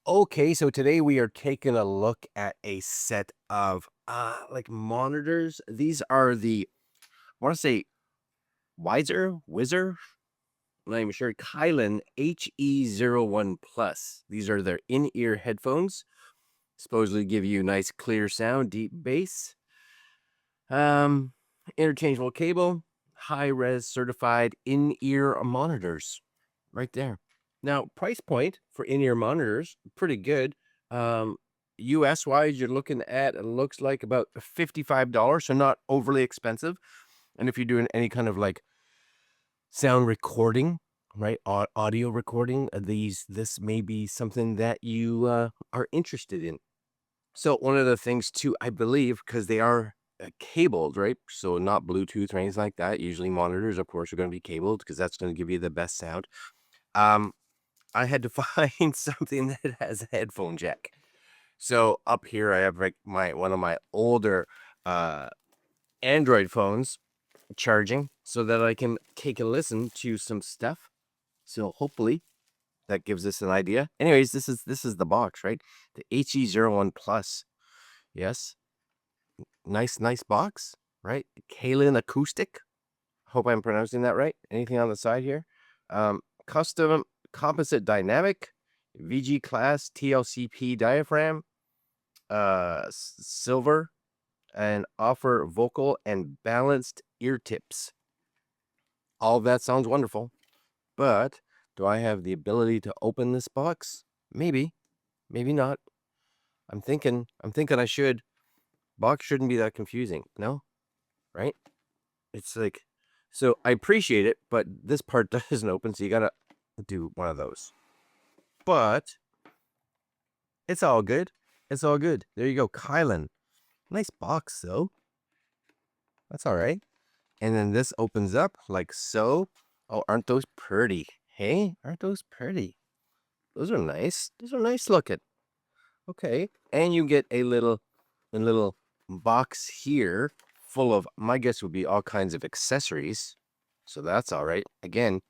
Okay, so today we are taking a look at a set of like monitors. These are the I want to say Whizzer, I'm not even sure, Kylin HE01 Plus. These are their in-ear headphones. Supposedly give you nice clear sound, deep bass. Um Interchangeable cable, high-res certified in-ear monitors. Right there. Now, price point for in-ear monitors, pretty good. US wise, you're looking at, it looks like about $55, so not overly expensive. And if you're doing any kind of like sound recording, right, audio recording, this may be something that you are interested in. So one of the things too, I believe, because they are cabled, right? So not Bluetooth or anything like that. Usually monitors, of course, are going to be cabled because that's going to give you the best sound. Um, I had to find something that has a headphone jack. So up here I have like one of my older uh Android phones charging so that I can take a listen to some stuff. So hopefully that gives us an idea. Anyways, this is the box, right? The HE01 Plus. Yes. Nice box, right? Kylin acoustic. Hope I'm pronouncing that right. Anything on the side here? Custom composite dynamic, VG class TLCP diaphragm, silver, and offer vocal and balanced ear tips. All of that sounds wonderful, but do I have the ability to open this box? Maybe, maybe not. I'm thinking I should. Box shouldn't be that confusing, no? Right? It's like, so I appreciate it, but this part doesn't open, so you gotta do one of those. But it's all good. It's all good. There you go, Kylin. Nice box, though. That's all right. And then this opens up like so. Oh, aren't those pretty? Hey, aren't those pretty? Those are nice. Those are nice looking. Okay. And you get a little box here full of, my guess would be all kinds of accessories. So that's all right. Again,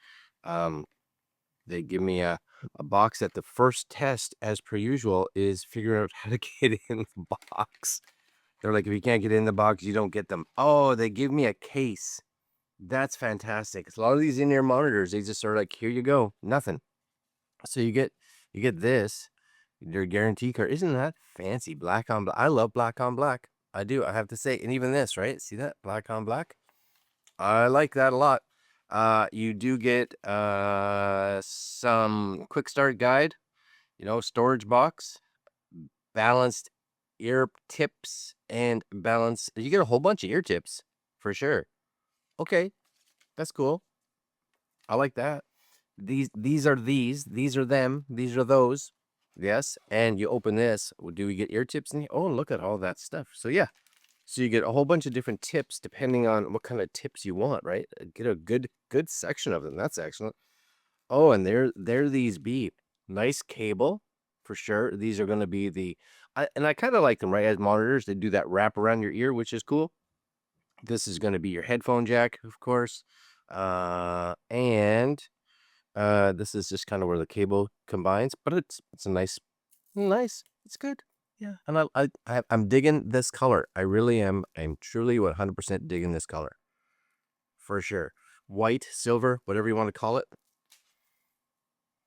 they give me a box that the first test, as per usual, is figuring out how to get in the box. They're like, if you can't get in the box, you don't get them. Oh, they give me a case. That's fantastic. A lot of these in-ear monitors, they just are like, here you go, nothing. So you get this, your guarantee card. Isn't that fancy? Black on black. I love black on black. I do. I have to say, and even this, right? See that black on black? I like that a lot. You do get some quick start guide, storage box, balanced ear tips, and balance. You get a whole bunch of ear tips for sure. Okay, that's cool. I like that. These are them, these are those. Yes, and you open this. Do we get ear tips in here? Oh, look at all that stuff. So yeah, so you get a whole bunch of different tips depending on what kind of tips you want, right? Get a good section of them. That's excellent. Oh, and there these be. Nice cable for sure. These are going to be and I kind of like them, right? As monitors, they do that wrap around your ear, which is cool. This is going to be your headphone jack, of course. And this is just kind of where the cable combines, but it's a nice. It's good. Yeah, and I'm digging this color. I really am. I'm truly 100% digging this color for sure. White, silver, whatever you want to call it.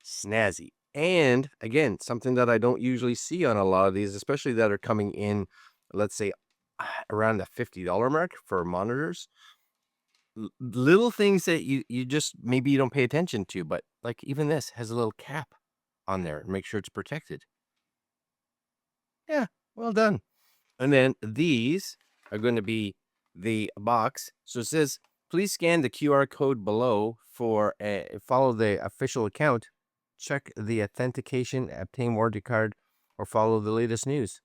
Snazzy. And again, something that I don't usually see on a lot of these, especially that are coming in, let's say, around the $50 mark for monitors. Little things that you just maybe you don't pay attention to, but like even this has a little cap on there. Make sure it's protected. Yeah, well done. And then these are going to be the box. So it says, please scan the QR code below for follow the official account, check the authentication, obtain warranty card, or follow the latest news.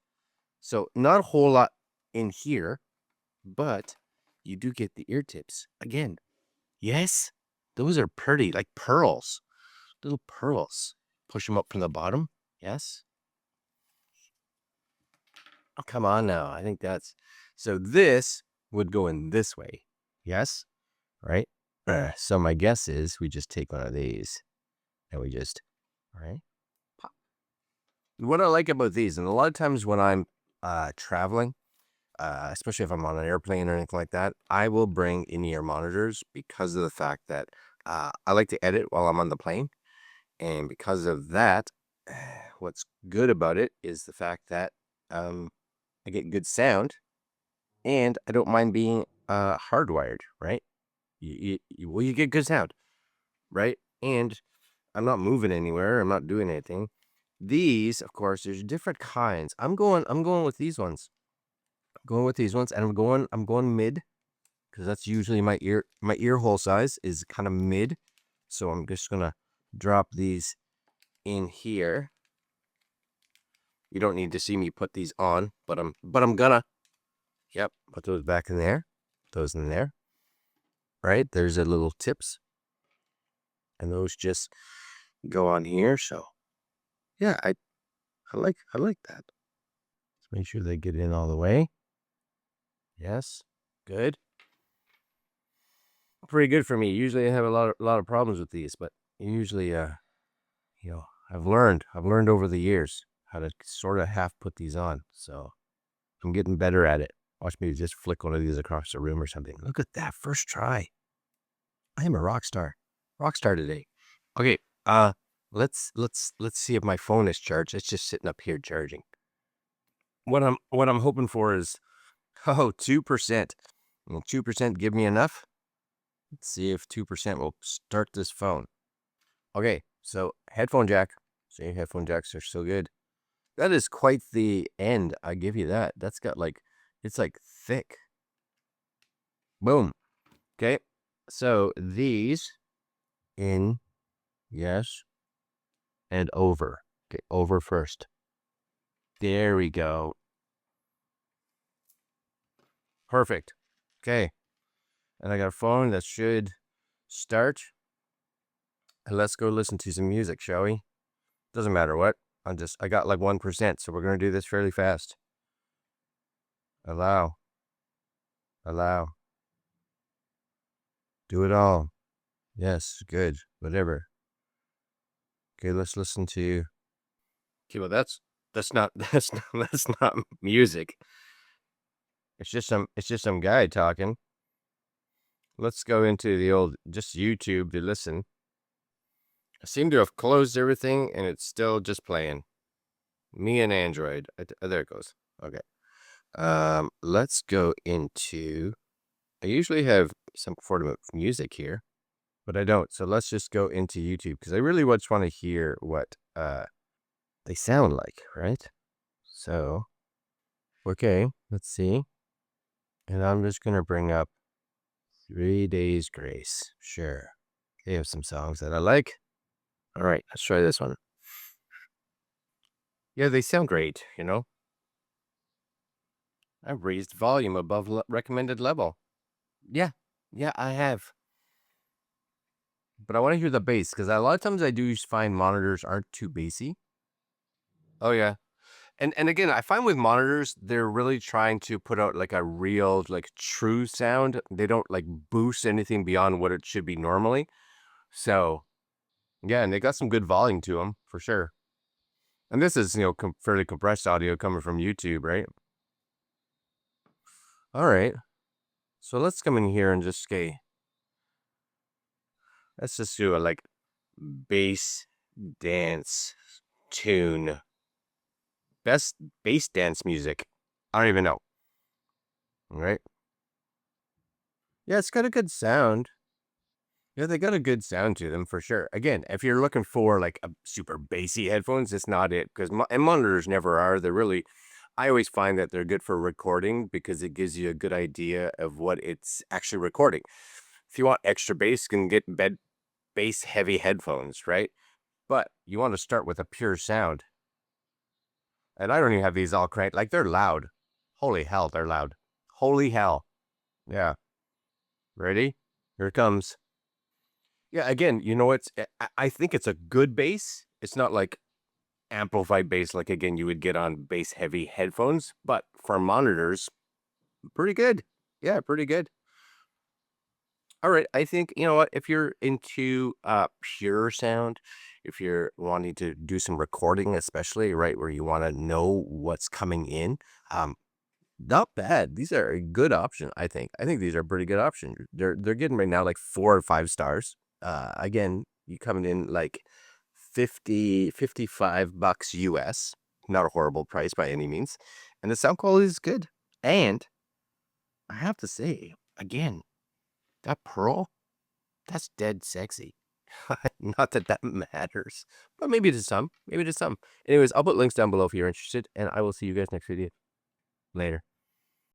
So not a whole lot in here, but you do get the ear tips. Again, yes, those are pretty, like pearls, little pearls. Push them up from the bottom. Yes. Oh, come on now. I think that's so. This would go in this way. Yes. Right. So my guess is we just take one of these and we just, all right, pop. what I like about these, and a lot of times when I'm traveling, especially if I'm on an airplane or anything like that, I will bring in-ear monitors because of the fact that I like to edit while I'm on the plane. And because of that, what's good about it is the fact that I get good sound and I don't mind being hardwired, right? You get good sound, right? And I'm not moving anywhere. I'm not doing anything. These, of course, there's different kinds. I'm going with these ones. Going with these ones, and I'm going mid because that's usually my ear hole size is kind of mid. So I'm just gonna drop these in here. You don't need to see me put these on, but I'm gonna. Yep, put those back in there. Those in there. Right? There's a little tips. And those just go on here. So yeah, I like that. Let's make sure they get in all the way. Yes. Good. Pretty good for me. Usually I have a lot of problems with these, but usually I've learned over the years how to sort of half put these on. So I'm getting better at it. Watch me just flick one of these across the room or something. Look at that first try. I am a rock star. Rock star today. Okay, let's see if my phone is charged. It's just sitting up here charging. What I'm hoping for is 2%. Will 2% give me enough? Let's see if 2% will start this phone. Okay, so headphone jack. See, headphone jacks are so good. That is quite the end. I give you that. That's got it's like thick. Boom. Okay, so these in, yes, and over. Okay, over first. There we go. Perfect. Okay, and I got a phone that should start. And let's go listen to some music, shall we? Doesn't matter what. I got like 1%, so we're gonna do this fairly fast. Allow. Do it all. Yes, good. Whatever. Okay, let's listen to. Okay, well that's not that's not music. It's just some guy talking. Let's go into the old just YouTube to listen. I seem to have closed everything and it's still just playing. Me and Android. There it goes. Okay. Let's go into. I usually have some form of music here, but I don't. So let's just go into YouTube because I really just want to hear what they sound like, right? So, okay, let's see. And I'm just gonna bring up 3 Days Grace. Sure. They have some songs that I like. All right, let's try this one. Yeah, they sound great, I've raised volume above recommended level. Yeah, I have. But I want to hear the bass because a lot of times I do find monitors aren't too bassy. Oh yeah, and again, I find with monitors they're really trying to put out like a real, like true sound. They don't like boost anything beyond what it should be normally. So yeah, and they got some good volume to them for sure. And this is fairly compressed audio coming from YouTube, right? All right, so let's come in here and just let's just do a like bass dance tune. Best bass dance music. I don't even know. All right. Yeah, it's got a good sound. Yeah, they got a good sound to them for sure. Again, if you're looking for like a super bassy headphones, it's not it because and monitors never are. They're really, I always find that they're good for recording because it gives you a good idea of what it's actually recording. If you want extra bass, you can get bass heavy headphones, right? But you want to start with a pure sound. And I don't even have these all cranked. Like they're loud. Holy hell, they're loud. Holy hell. Yeah. Ready? Here it comes. Yeah, again, I think it's a good bass. It's not like amplified bass like again you would get on bass heavy headphones, but for monitors, pretty good. Yeah, pretty good. All right, I think you know what, if you're into pure sound if you're wanting to do some recording, especially right where you want to know what's coming in. Not bad. These are a good option, I think. I think these are a pretty good option. They're getting right now like 4 or 5 stars. Again, you coming in like 55 bucks US. Not a horrible price by any means. And the sound quality is good. And I have to say, again, that pearl, that's dead sexy. Not that that matters, but maybe to some. Maybe to some. Anyways, I'll put links down below if you're interested, and I will see you guys next video. Later.